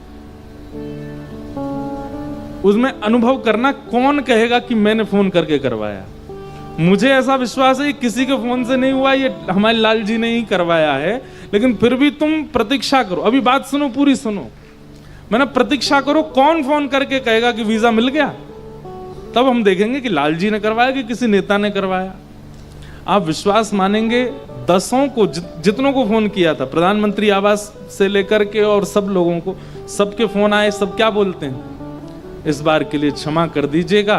Speaker 1: उसमें अनुभव करना कौन कहेगा कि मैंने फोन करके करवाया। मुझे ऐसा विश्वास है किसी के फोन से नहीं हुआ, ये हमारे लाल जी ने ही करवाया है, लेकिन फिर भी तुम प्रतीक्षा करो। अभी बात सुनो, पूरी सुनो, मैंने प्रतीक्षा करो, कौन फोन करके कहेगा कि वीजा मिल गया, तब हम देखेंगे कि लाल जी ने करवाया कि किसी नेता ने करवाया। आप विश्वास मानेंगे, दसों को जितनों को फोन किया था, प्रधानमंत्री आवास से लेकर के और सब लोगों को, सबके फोन आए, सब क्या बोलते हैं, इस बार के लिए क्षमा कर दीजिएगा,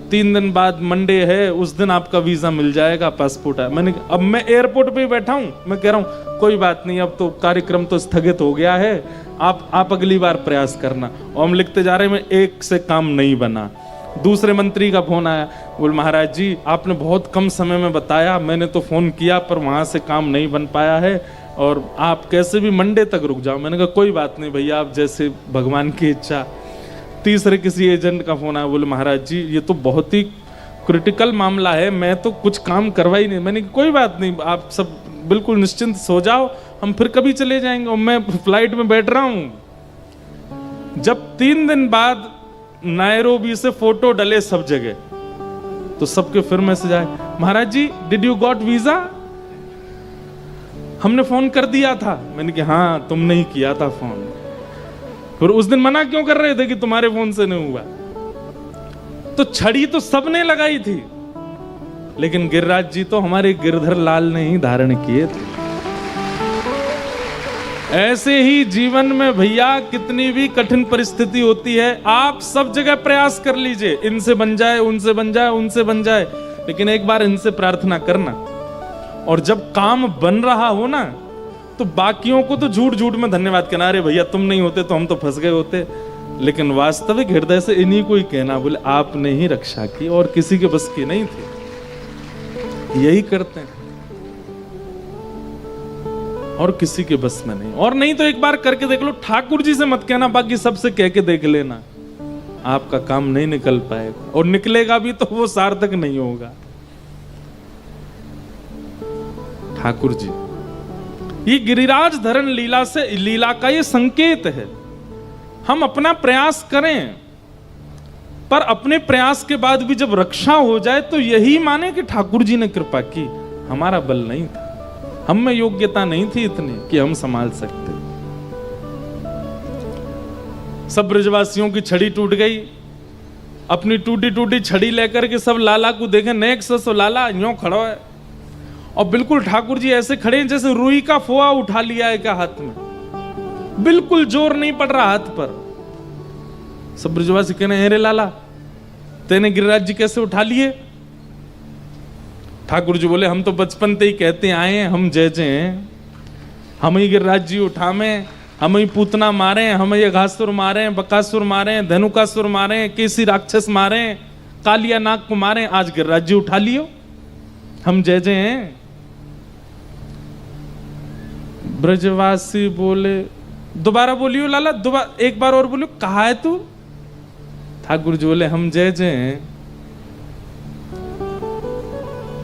Speaker 1: 3 दिन बाद मंडे है, उस दिन आपका वीजा मिल जाएगा, पासपोर्ट है। अब मैं एयरपोर्ट पे बैठा हूं, मैं कह रहा हूं कोई बात नहीं, अब तो कार्यक्रम तो स्थगित हो गया है, आप अगली बार प्रयास करना। और हम लिखते जा रहे हैं, एक से काम नहीं बना। दूसरे मंत्री का फोन आया, बोल महाराज जी आपने बहुत कम समय में बताया, मैंने तो फोन किया पर वहां से काम नहीं बन पाया है, और आप कैसे भी मंडे तक रुक जाओ। मैंने कहा कोई बात नहीं भैया, आप जैसे भगवान की इच्छा। तीसरे किसी एजेंट का फोन आया, बोले महाराज जी ये तो बहुत ही क्रिटिकल मामला है, मैं तो कुछ काम करवा ही नहीं। मैंने कहा कोई बात नहीं, आप सब बिल्कुल निश्चिंत सो जाओ, हम फिर कभी चले जाएंगे, और मैं फ्लाइट में बैठ रहा हूं। जब 3 दिन बाद नायरोबी से फोटो डले सब जगह, तो सबके फिर मैसेज आए, महाराज जी डिड यू गॉट वीजा, हमने फोन कर दिया था। मैंने कहा हाँ तुमने ही किया था फोन, फिर उस दिन मना क्यों कर रहे थे कि तुम्हारे फोन से नहीं हुआ। तो छड़ी तो सबने लगाई थी, लेकिन गिरिराज जी तो हमारे गिरधर लाल ने ही धारण किए थे। ऐसे ही जीवन में भैया कितनी भी कठिन परिस्थिति होती है, आप सब जगह प्रयास कर लीजिए, इनसे बन जाए, उनसे बन जाए, उनसे बन जाए, लेकिन एक बार इनसे प्रार्थना करना। और जब काम बन रहा हो ना, तो बाकियों को तो झूठ झूठ में धन्यवाद कहना, अरे भैया तुम नहीं होते तो हम तो फंस गए होते, लेकिन वास्तविक हृदय से इन्हीं को ही कहना, बोले आपने ही रक्षा की और किसी के बस की नहीं थी। यही करते हैं और किसी के बस में नहीं। और नहीं तो एक बार करके देख लो, ठाकुर जी से मत कहना, बाकी सबसे कह के देख लेना, आपका काम नहीं निकल पाएगा, और निकलेगा भी तो वो सार्थक नहीं होगा। ठाकुर जी, ये गिरिराज धरण लीला से, लीला का ये संकेत है। हम अपना प्रयास करें, पर अपने प्रयास के बाद भी जब रक्षा हो जाए तो यही माने कि ठाकुर जी ने कृपा की, हमारा बल नहीं था, हम में योग्यता नहीं थी इतनी कि हम संभाल सकते। सब ब्रजवासियों की छड़ी टूट गई, अपनी टूटी टूटी छड़ी लेकर के सब लाला को देखे, नेक सो लाला यूं खड़ा है, और बिल्कुल ठाकुर जी ऐसे खड़े हैं जैसे रुई का फोआ उठा लिया है क्या हाथ में, बिल्कुल जोर नहीं पड़ रहा हाथ पर। सब ब्रजवासी कहने, अरे लाला तेने गिरिराज जी कैसे उठा लिए। ठाकुर जी बोले, हम तो बचपन से ही कहते आए हैं, हम जय जय हैं, हम ही गिरिराज जी उठामे, हम ही पूतना मारे, हम ही अघासुर मारे, बकासुर मारे, धनुकासुर मारे, केसी राक्षस मारे, कालिया नाग को मारे, आज गिरिराज जी उठा लियो, हम जय जय हैं। ब्रजवासी बोले, दोबारा बोलियो लाला, दोबारा एक बार और बोलियो, कहा है तू। ठाकुर जी बोले, हम जय जय हैं।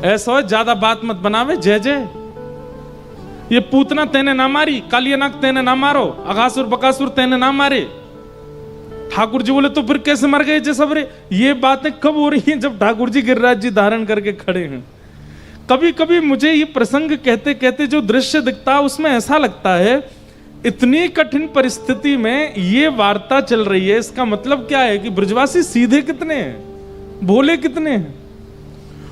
Speaker 1: ऐसा हो ज्यादा बात मत बनावे, जय जय। ये पूतना तेने ना मारी, कालियानाग तेने ना मारो, अघासुर बकासुर तेने ना मारे। ठाकुर जी बोले, तो फिर कैसे मर गए जे सबरे। ये बातें कब हो रही हैं, जब ठाकुर जी गिरिराज जी धारण करके खड़े हैं। कभी कभी मुझे ये प्रसंग कहते कहते जो दृश्य दिखता है, उसमें ऐसा लगता है इतनी कठिन परिस्थिति में ये वार्ता चल रही है, इसका मतलब क्या है कि ब्रजवासी सीधे कितने हैं, भोले कितने हैं।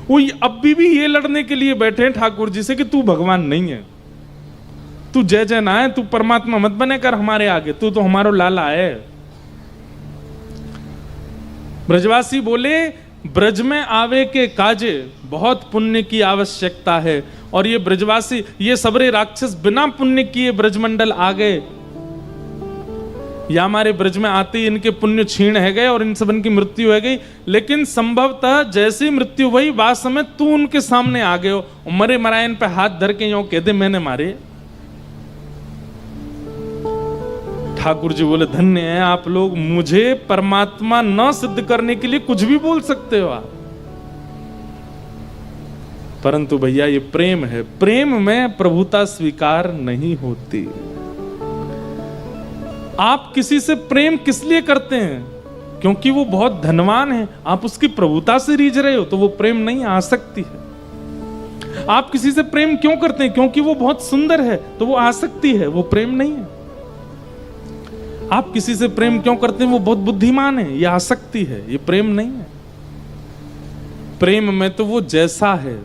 Speaker 1: वो अब भी ये लड़ने के लिए बैठे हैं ठाकुर जी से कि तू भगवान नहीं है, तू जय जय ना है, तू परमात्मा मत बने कर हमारे आगे, तू तो हमारो लाला है। ब्रजवासी बोले, ब्रज में आवे के काजे बहुत पुण्य की आवश्यकता है, और ये ब्रजवासी, ये सबरे राक्षस बिना पुण्य किए ब्रजमंडल आ गए। या हमारे ब्रज में आते ही इनके पुण्य क्षीण है गए और इन सब की मृत्यु हो गई, लेकिन संभवतः जैसी मृत्यु हुई वास्तव में तू उनके सामने आ गए हो, मरे मरायन पे हाथ धर के यूं कह दे मैंने मारे। ठाकुर जी बोले धन्य है आप लोग, मुझे परमात्मा न सिद्ध करने के लिए कुछ भी बोल सकते हो आप, परंतु भैया ये प्रेम है, प्रेम में प्रभुता स्वीकार नहीं होती। आप किसी से प्रेम किस लिए करते हैं? क्योंकि वो बहुत धनवान है, आप उसकी प्रभुता से रीझ रहे हो तो वो प्रेम नहीं, आसक्ति है। आप किसी से प्रेम क्यों करते हैं? क्योंकि वो बहुत सुंदर है तो वो आसक्ति है, वो प्रेम नहीं है। आप किसी से प्रेम क्यों करते हैं? वो बहुत बुद्धिमान है, ये आसक्ति है, ये प्रेम नहीं है। प्रेम में तो वो जैसा है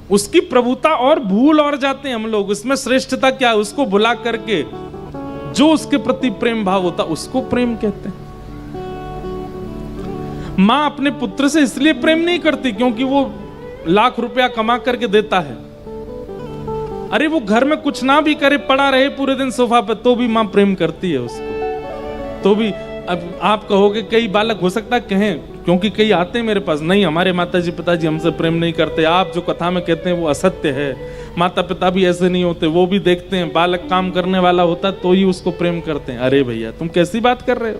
Speaker 1: उसकी प्रभुता और भूल और जाते हैं हम लोग, इसमें श्रेष्ठता क्या? उसको भुला करके जो उसके प्रति प्रेम भाव होता उसको प्रेम कहते हैं। मां अपने पुत्र से इसलिए प्रेम नहीं करती क्योंकि वो लाख रुपया कमा करके देता है। अरे वो घर में कुछ ना भी करे, पड़ा रहे पूरे दिन सोफा पर, तो भी मां प्रेम करती है उसको। तो भी अब आप कहोगे कई बालक हो सकता है कहें, क्योंकि कई आते हैं मेरे पास, नहीं हमारे माताजी पिताजी हमसे प्रेम नहीं करते, आप जो कथा में कहते हैं वो असत्य है, माता पिता भी ऐसे नहीं होते, वो भी देखते हैं बालक काम करने वाला होता तो ही उसको प्रेम करते हैं। अरे भैया तुम कैसी बात कर रहे हो?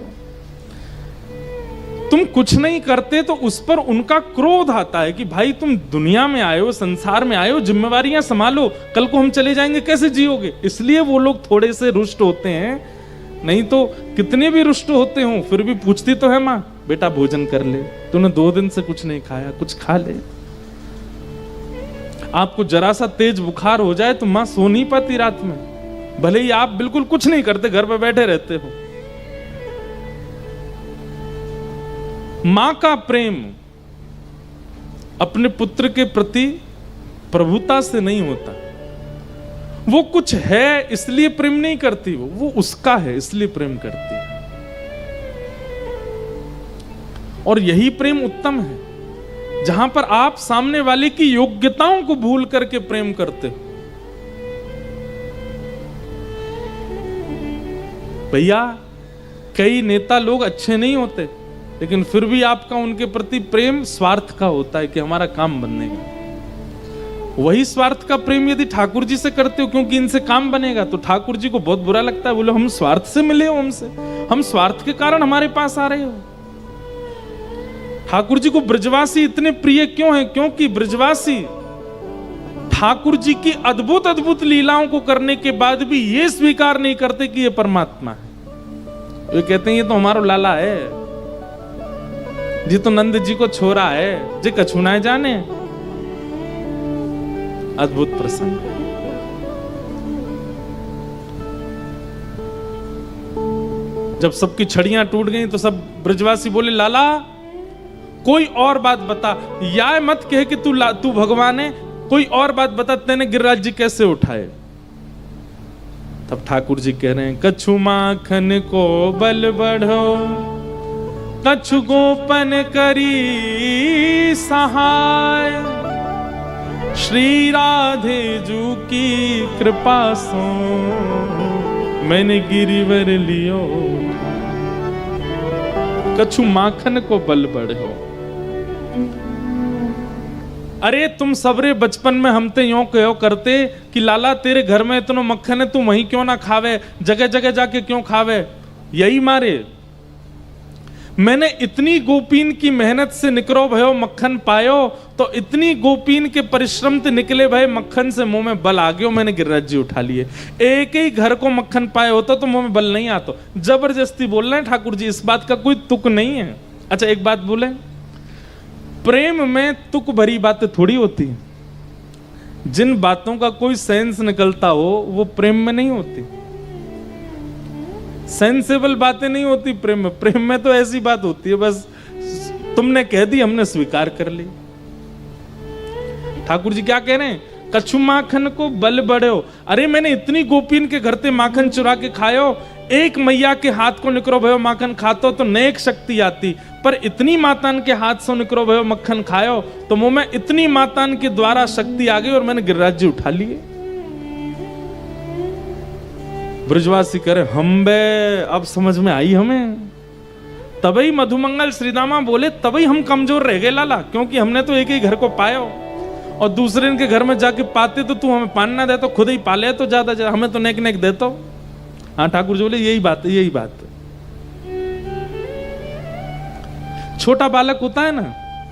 Speaker 1: तुम कुछ नहीं करते तो उस पर उनका क्रोध आता है कि भाई तुम दुनिया में आए हो, संसार में आए हो, जिम्मेवारियां संभालो, कल को हम चले जाएंगे कैसे जियोगे? इसलिए वो लोग थोड़े से रुष्ट होते हैं, नहीं तो कितने भी रुष्ट होते हो फिर भी पूछती तो है मां, बेटा भोजन कर ले, तूने 2 दिन से कुछ नहीं खाया, कुछ खा ले। आपको जरा सा तेज बुखार हो जाए तो मां सो नहीं पाती रात में, भले ही आप बिल्कुल कुछ नहीं करते, घर पे बैठे रहते हो। मां का प्रेम अपने पुत्र के प्रति प्रभुता से नहीं होता, वो कुछ है इसलिए प्रेम नहीं करती, वो उसका है इसलिए प्रेम करती है। और यही प्रेम उत्तम है, जहां पर आप सामने वाले की योग्यताओं को भूल करके प्रेम करते हो। भैया कई नेता लोग अच्छे नहीं होते, लेकिन फिर भी आपका उनके प्रति प्रेम स्वार्थ का होता है कि हमारा काम बनेगा। वही स्वार्थ का प्रेम यदि ठाकुर जी से करते हो क्योंकि इनसे काम बनेगा, तो ठाकुर जी को बहुत बुरा लगता है, बोले हम स्वार्थ से मिले हो हमसे, हम स्वार्थ के कारण हमारे पास आ रहे हो। ठाकुर जी को ब्रजवासी इतने प्रिय क्यों हैं? क्योंकि ब्रजवासी ठाकुर जी की अद्भुत अद्भुत लीलाओं को करने के बाद भी ये स्वीकार नहीं करते कि ये परमात्मा है। वे कहते हैं ये तो हमारा लाला है, जी तो नंद जी को छोरा है, जी कछु ना जाने। अद्भुत प्रसंग। जब सबकी छड़ियां टूट गई तो सब ब्रजवासी बोले लाला कोई और बात बता, या मत कहे कि तू भगवान है, कोई और बात बता, तेने गिरिराज जी कैसे उठाए? तब ठाकुर जी कह रहे हैं कछु माखन को बल बढ़ो, कछु गोपन करी सहाय, श्री राधे जू की कृपा सो मैंने गिरिवर लियो, कछु माखन को बल बढ़ो। अरे तुम सबरे बचपन में हम ते यूं कहो करते कि लाला तेरे घर में इतना मक्खन है, तू वहीं क्यों ना खावे, जगह जगह जाके क्यों खावे? यही मारे मैंने इतनी गोपीन की मेहनत से निकरो भयो मक्खन पायो, तो इतनी गोपीन के परिश्रम से निकले भय मक्खन से मुंह में बल आ गयो, मैंने गिरिराज जी उठा लिए। एक ही घर को मक्खन पाए होता तो मुंह में बल नहीं आता। जबरदस्ती बोल रहे हैं ठाकुर जी, इस बात का कोई तुक नहीं है। अच्छा एक बात बोले, प्रेम में तुक भरी बातें थोड़ी होती है। जिन बातों का कोई सेंस निकलता हो वो प्रेम में नहीं होती। सेंसेबल बातें नहीं होती प्रेम में। प्रेम में तो ऐसी बात होती है बस तुमने कह दी हमने स्वीकार कर ली। ठाकुर जी क्या कह रहे हैं? कछु माखन को बल बढ़ो। अरे मैंने इतनी गोपीन के घर से माखन चुरा के खायो, एक मैया के हाथ को निकरो भयो माखन खातो तो नेक शक्ति आती, पर इतनी मातान के हाथ से निकरो भयो मक्खन खायो तो मुंह में इतनी मातान के द्वारा शक्ति आ गई और मैंने गिरिराज जी उठा लिए। ब्रजवासी करे हम बे, अब समझ में आई हमें। तभी मधुमंगल श्रीदामा बोले तभी हम कमजोर रह गए लाला, क्योंकि हमने तो एक ही घर को पाया और दूसरे इनके घर में जाके पाते तो तू हमें पान ना दे तो खुद ही पाले तो ज्यादा हमें तो नेक नेक दे तो। हाँ ठाकुर जी बोले यही बात है, यही बात है। छोटा बालक होता है ना,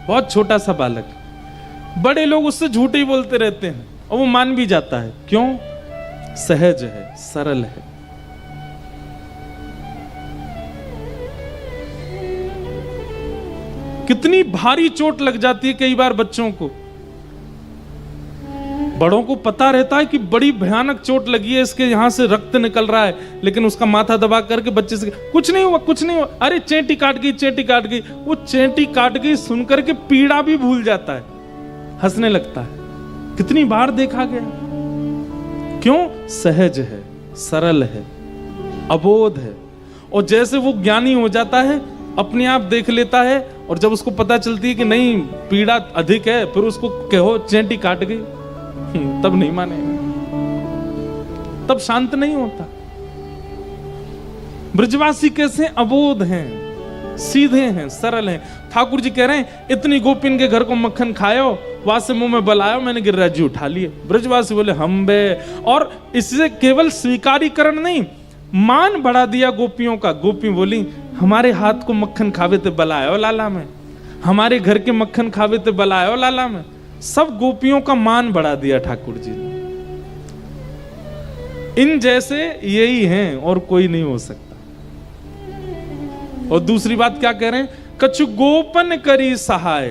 Speaker 1: बहुत छोटा सा बालक, बड़े लोग उससे झूठ ही बोलते रहते हैं और वो मान भी जाता है। क्यों? सहज है, सरल है। कितनी भारी चोट लग जाती है कई बार बच्चों को। बड़ों को पता रहता है कि बड़ी भयानक चोट लगी है, इसके यहां से रक्त निकल रहा है, लेकिन उसका माथा दबा करके बच्चे से कुछ नहीं हुआ, कुछ नहीं हुआ, अरे चेंटी काट गई, चेंटी काट गई। वो चेंटी काट गई सुनकर के पीड़ा भी भूल जाता है, हंसने लगता है। कितनी बार देखा गया। क्यों? सहज है, सरल है, अबोध है। और जैसे वो ज्ञानी हो जाता है, अपने आप देख लेता है, और जब उसको पता चलती है कि नहीं पीड़ा अधिक है, फिर उसको कहो चेंटी काट गई, तब नहीं मानेगा, तब शांत नहीं होता। ब्रजवासी कैसे? अबोध हैं, सीधे हैं, सरल हैं। ठाकुर जी कह रहे हैं इतनी गोपिन के घर को मक्खन खायो, वहां से मुंह में बल आयो, मैंने गिरिराज जी उठा लिए। ब्रजवासी बोले हम बे, और इससे केवल स्वीकारीकरण नहीं, मान बढ़ा दिया गोपियों का। गोपी बोली हमारे हाथ को मक्खन खावे ते बलायो लाला में, हमारे घर के मक्खन खावे ते बलायो लाला में। सब गोपियों का मान बढ़ा दिया ठाकुर जी ने। इन जैसे यही हैं और कोई नहीं हो सकता। और दूसरी बात क्या कह रहे हैं? कछु गोपन करी सहाय।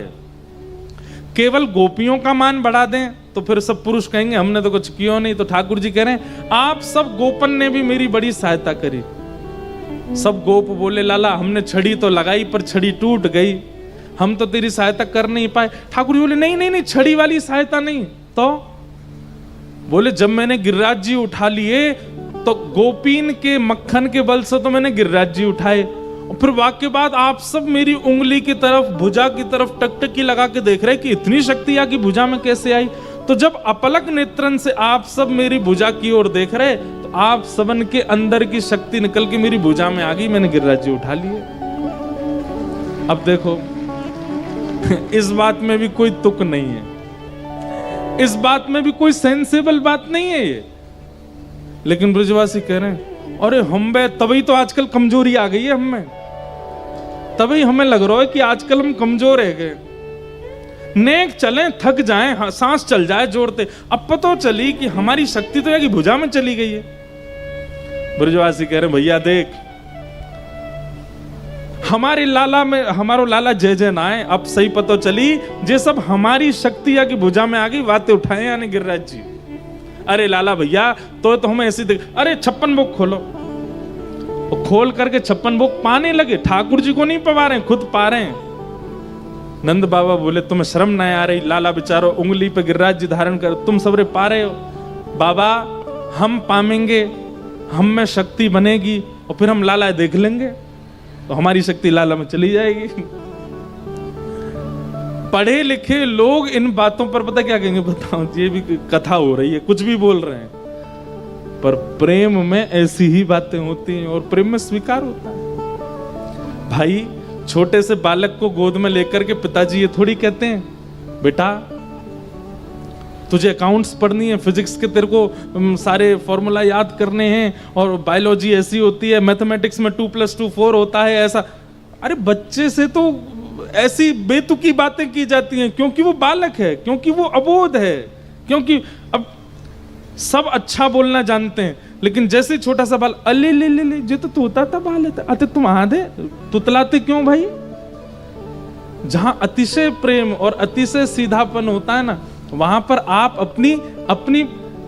Speaker 1: केवल गोपियों का मान बढ़ा दें तो फिर सब पुरुष कहेंगे हमने तो कुछ किया नहीं। तो ठाकुर जी कह रहे हैं आप सब गोपन ने भी मेरी बड़ी सहायता करी। सब गोप बोले लाला हमने छड़ी तो लगाई पर छड़ी टूट गई, हम तो तेरी सहायता कर नहीं पाए। ठाकुर जी बोले नहीं नहीं नहीं, छड़ी वाली सहायता नहीं। तो बोले जब मैंने गिरिराज जी उठा लिए तो गोपीन के मक्खन के बल से तो मैंने गिरिराज जी उठाए, और फिर वाक्य बाद आप सब मेरी उंगली की तरफ, भुजा की तरफ टकटकी लगा के देख रहे कि इतनी शक्ति आ कि भुजा में कैसे आई। तो जब अपलक नेत्रन से आप सब मेरी भुजा की ओर देख रहे तो आप सबन के अंदर की शक्ति निकल के मेरी भुजा में आ गई, मैंने गिरिराज जी उठा लिए। अब देखो इस बात में भी कोई तुक नहीं है, इस बात में भी कोई सेंसेबल बात नहीं है ये। लेकिन ब्रजवासी कह रहे हैं अरे हम बे, तभी तो आजकल कमजोरी आ गई है हमें, तभी हमें लग रहा है कि आजकल हम कमजोर है गए। नेक चलें थक जाएं, हाँ, सांस चल जाए जोड़ते, अब पता चली कि हमारी शक्ति तो है भुजा में चली गई है। ब्रजवासी कह रहे भैया देख हमारे लाला में, हमारो लाला जय जय ना आए, अब सही पता चली जे सब हमारी शक्ति या की भुजा में आ गई, बातें उठाए यानी गिरिराज जी। अरे लाला भैया तो हमें ऐसी देख, अरे 56 बुक खोलो, और खोल करके 56 बुक पाने लगे। ठाकुर जी को नहीं पवा रहे, खुद पा रहे हैं। नंद बाबा बोले तुम्हें शर्म नहीं आ रही? लाला बेचारो उंगली पे गिरिराज जी धारण कर, तुम सबरे पा रहे हो। बाबा हम पामेंगे, हम में शक्ति बनेगी और फिर हम लाला देख लेंगे तो हमारी शक्ति लाला में चली जाएगी। पढ़े लिखे लोग इन बातों पर पता क्या कहेंगे? बताओ ये भी कथा हो रही है, कुछ भी बोल रहे हैं, पर प्रेम में ऐसी ही बातें होती हैं और प्रेम में स्वीकार होता है। भाई छोटे से बालक को गोद में लेकर के पिताजी ये थोड़ी कहते हैं बेटा तुझे अकाउंट्स पढ़नी है, फिजिक्स के तेरे को सारे फॉर्मूला याद करने हैं, और बायोलॉजी ऐसी होती है, मैथमेटिक्स में 2 + 2 4 होता है ऐसा। अरे बच्चे से तो ऐसी बेतुकी बातें की जाती हैं क्योंकि वो बालक है, क्योंकि वो अबोध है, क्योंकि अब सब अच्छा बोलना जानते हैं, लेकिन जैसे छोटा सा बाल अले ले ले ले, जो तो तोता था बाल है, अते तुम आधे तुतलाते क्यों भाई? जहां अतिशय प्रेम और अतिशय सीधापन होता है ना, वहां पर आप अपनी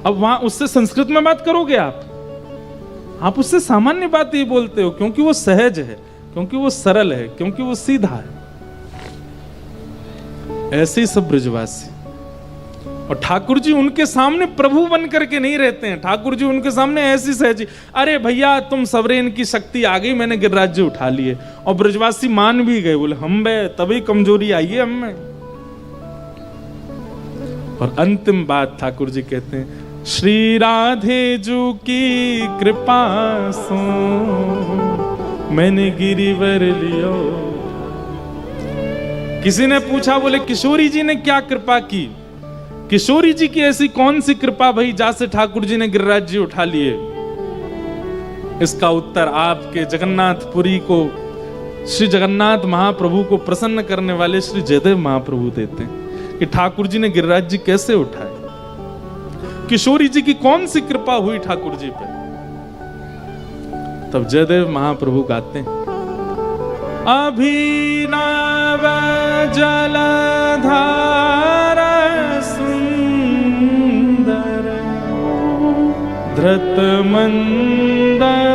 Speaker 1: अब वहां उससे संस्कृत में बात करोगे, आप उससे सामान्य बात ही बोलते हो, क्योंकि वो सहज है, क्योंकि वो सरल है, क्योंकि वो सीधा है। ऐसे ही सब ब्रजवासी। और ठाकुर जी उनके सामने प्रभु बन करके नहीं रहते हैं, ठाकुर जी उनके सामने ऐसी सहजी, अरे भैया तुम सबरे इनकी शक्ति आ गई, मैंने गिरिराज जी उठा लिए। और ब्रजवासी मान भी गए, बोले हम बे तभी कमजोरी आई है हमें। और अंतिम बात ठाकुर जी कहते हैं श्री राधे जू की कृपा सो मैंने गिरिवर लियो। किसी ने पूछा, बोले किशोरी जी ने क्या कृपा की? किशोरी जी की ऐसी कौन सी कृपा भई जैसे ठाकुर जी ने गिरिराज जी उठा लिए? इसका उत्तर आपके जगन्नाथपुरी को, श्री जगन्नाथ महाप्रभु को प्रसन्न करने वाले श्री जयदेव महाप्रभु देते हैं कि ठाकुर जी ने गिरिराज जी कैसे उठाए, किशोरी जी की कौन सी कृपा हुई ठाकुर जी पे। तब जयदेव महाप्रभु गाते हैं, अभिनव जलधार सुंदर धृत मंदर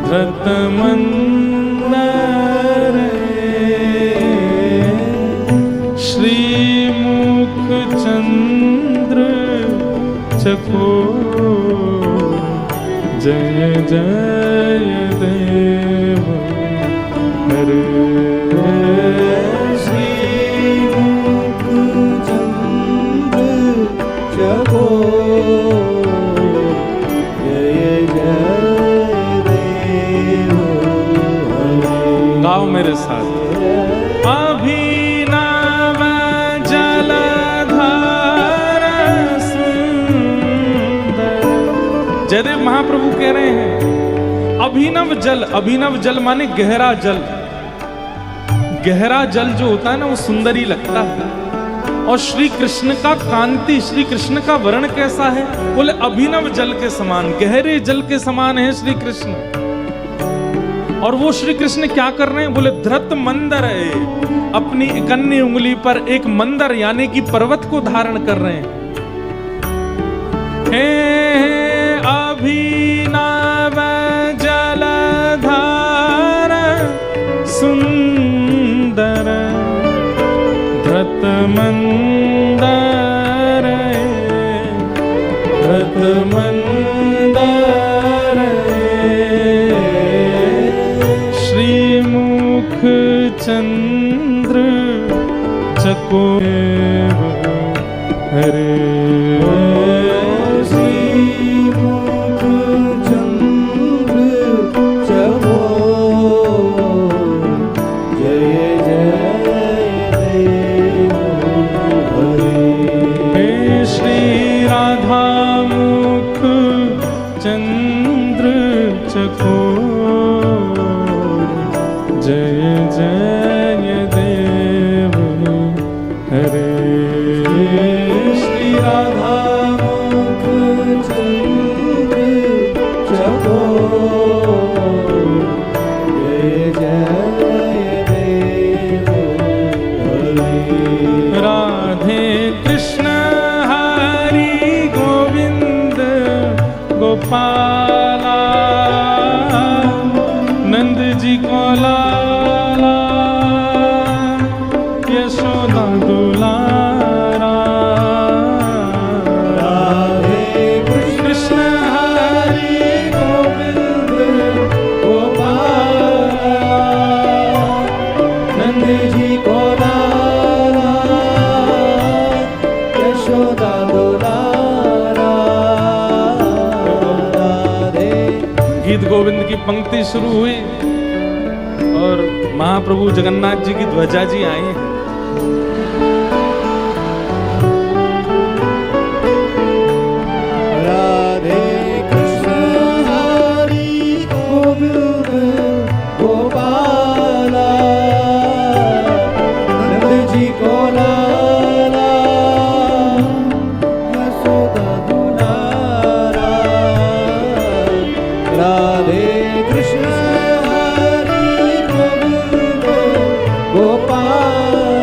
Speaker 1: धृत मंदर श्री मुख चंद्र चकोर जय जय देव हरे।
Speaker 2: श्री मुख चंद्र चकोर जय जय देव हरे।
Speaker 1: गाओ मेरे साथ, अभिनव जलधार सुंदर। जयदेव महाप्रभु कह रहे हैं अभिनव जल, अभिनव जल माने गहरा जल। गहरा जल जो होता है ना वो सुंदर ही लगता है। और श्री कृष्ण का कांति, श्री कृष्ण का वर्ण कैसा है? बोले अभिनव जल के समान, गहरे जल के समान है श्री कृष्ण। और वो श्री कृष्ण क्या कर रहे हैं? बोले धृत मंदर है, अपनी इकन्नी उंगली पर एक मंदर यानी कि पर्वत को धारण कर रहे हैं। हे अभिनव जलधार सुंदर धृत मंदर धृत मंदर श्रीमुख चंद्र चकोर हरे। गोपाला नंद जी को लाला यशोदा दुलारा।
Speaker 2: राधे कृष्ण हरि गोविंद गोपाला नंद जी को लाला यशोदा दुलारा।
Speaker 1: गीत गोविंद की पंक्ति शुरू हुई और महाप्रभु जगन्नाथ जी की ध्वजा जी आई हैं।
Speaker 2: राधे कृष्ण हरि गोविंद गोपाला नंद जी को लाला यशोदा दुलारा। राधे कृष्ण हरि गोविंद गोपाला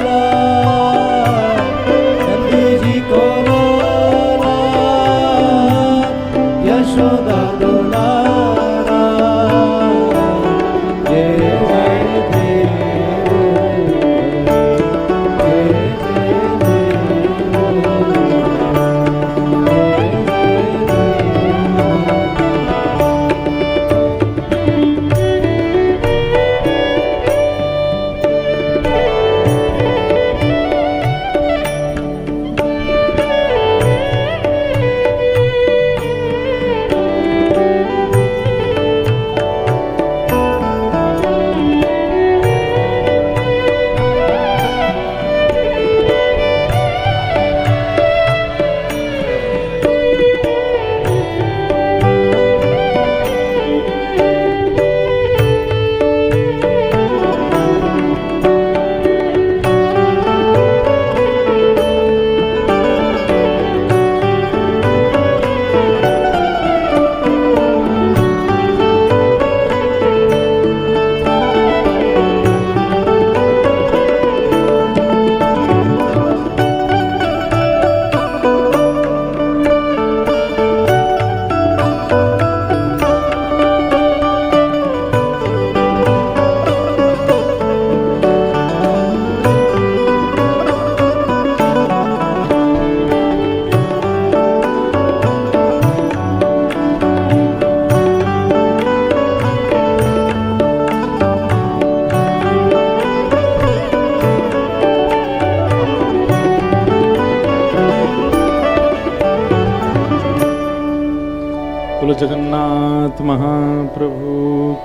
Speaker 1: बोलो जगन्नाथ महाप्रभु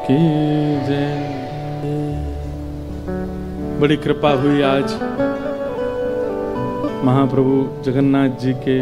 Speaker 1: की जय। बड़ी कृपा हुई आज महाप्रभु जगन्नाथ जी के